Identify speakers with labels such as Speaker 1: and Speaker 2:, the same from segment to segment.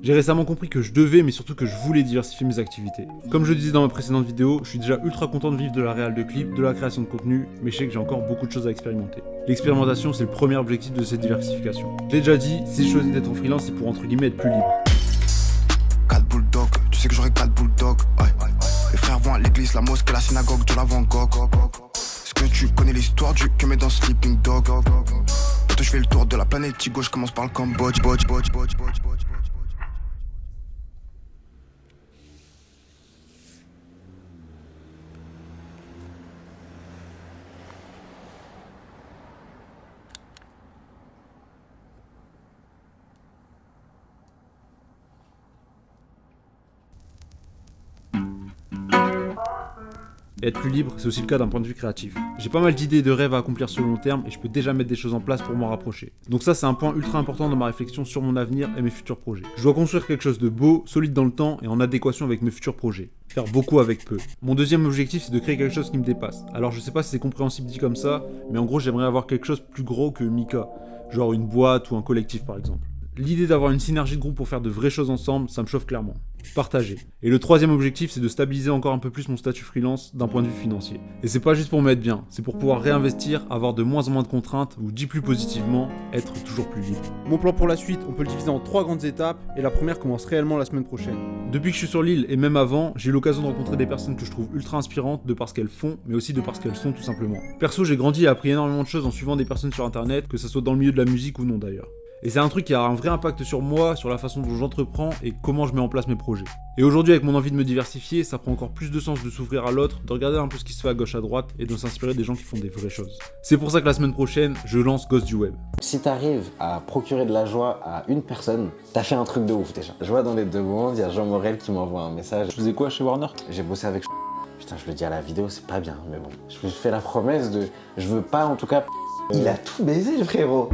Speaker 1: J'ai récemment compris que je devais, mais surtout que je voulais diversifier mes activités. Comme je le disais dans ma précédente vidéo, je suis déjà ultra content de vivre de la réal de clips, de la création de contenu, mais je sais que j'ai encore beaucoup de choses à expérimenter. L'expérimentation, c'est le premier objectif de cette diversification. Je l'ai déjà dit, si je choisis d'être en freelance, c'est pour entre guillemets être plus libre.
Speaker 2: 4 bulldogs, tu sais que j'aurai 4 bulldogs. Les frères vont à l'église, la mosquée, la synagogue de la Van Gogh. Est-ce que tu connais l'histoire du que met dans Sleeping Dog? Bientôt je fais le tour de la planète, Tigo, je commence par le Cambodge.
Speaker 1: Et être plus libre, c'est aussi le cas d'un point de vue créatif. J'ai pas mal d'idées et de rêves à accomplir sur le long terme et je peux déjà mettre des choses en place pour m'en rapprocher. Donc ça, c'est un point ultra important dans ma réflexion sur mon avenir et mes futurs projets. Je dois construire quelque chose de beau, solide dans le temps et en adéquation avec mes futurs projets. Faire beaucoup avec peu. Mon deuxième objectif, c'est de créer quelque chose qui me dépasse. Alors je sais pas si c'est compréhensible dit comme ça, mais en gros, j'aimerais avoir quelque chose de plus gros que Mika. Genre une boîte ou un collectif par exemple. L'idée d'avoir une synergie de groupe pour faire de vraies choses ensemble, ça me chauffe clairement. Partager. Et le troisième objectif, c'est de stabiliser encore un peu plus mon statut freelance d'un point de vue financier. Et c'est pas juste pour me mettre bien, c'est pour pouvoir réinvestir, avoir de moins en moins de contraintes, ou dit plus positivement, être toujours plus libre. Mon plan pour la suite, on peut le diviser en 3 grandes étapes, et la première commence réellement la semaine prochaine. Depuis que je suis sur l'île, et même avant, j'ai eu l'occasion de rencontrer des personnes que je trouve ultra inspirantes de par ce qu'elles font, mais aussi de par ce qu'elles sont tout simplement. Perso, j'ai grandi et appris énormément de choses en suivant des personnes sur internet, que ce soit dans le milieu de la musique ou non d'ailleurs. Et c'est un truc qui a un vrai impact sur moi, sur la façon dont j'entreprends et comment je mets en place mes projets. Et aujourd'hui, avec mon envie de me diversifier, ça prend encore plus de sens de s'ouvrir à l'autre, de regarder un peu ce qui se fait à gauche à droite et de s'inspirer des gens qui font des vraies choses. C'est pour ça que la semaine prochaine, je lance Ghost du Web.
Speaker 3: Si t'arrives à procurer de la joie à une personne, t'as fait un truc de ouf déjà. Je vois dans les 2 secondes, il y a Jean Morel qui m'envoie un message.
Speaker 4: Tu faisais quoi chez Warner?
Speaker 3: J'ai bossé avec Putain, je le dis à la vidéo, c'est pas bien, mais bon. Je me fais la promesse de... Je veux pas en tout cas... Il a tout baisé le frérot.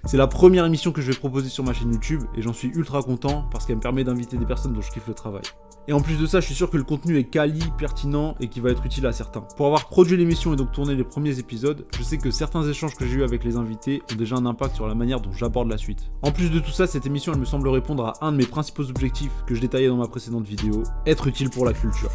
Speaker 1: C'est la première émission que je vais proposer sur ma chaîne YouTube et j'en suis ultra content parce qu'elle me permet d'inviter des personnes dont je kiffe le travail. Et en plus de ça, je suis sûr que le contenu est quali, pertinent et qui va être utile à certains. Pour avoir produit l'émission et donc tourné les premiers épisodes, je sais que certains échanges que j'ai eu avec les invités ont déjà un impact sur la manière dont j'aborde la suite. En plus de tout ça, cette émission elle me semble répondre à un de mes principaux objectifs que je détaillais dans ma précédente vidéo, être utile pour la culture.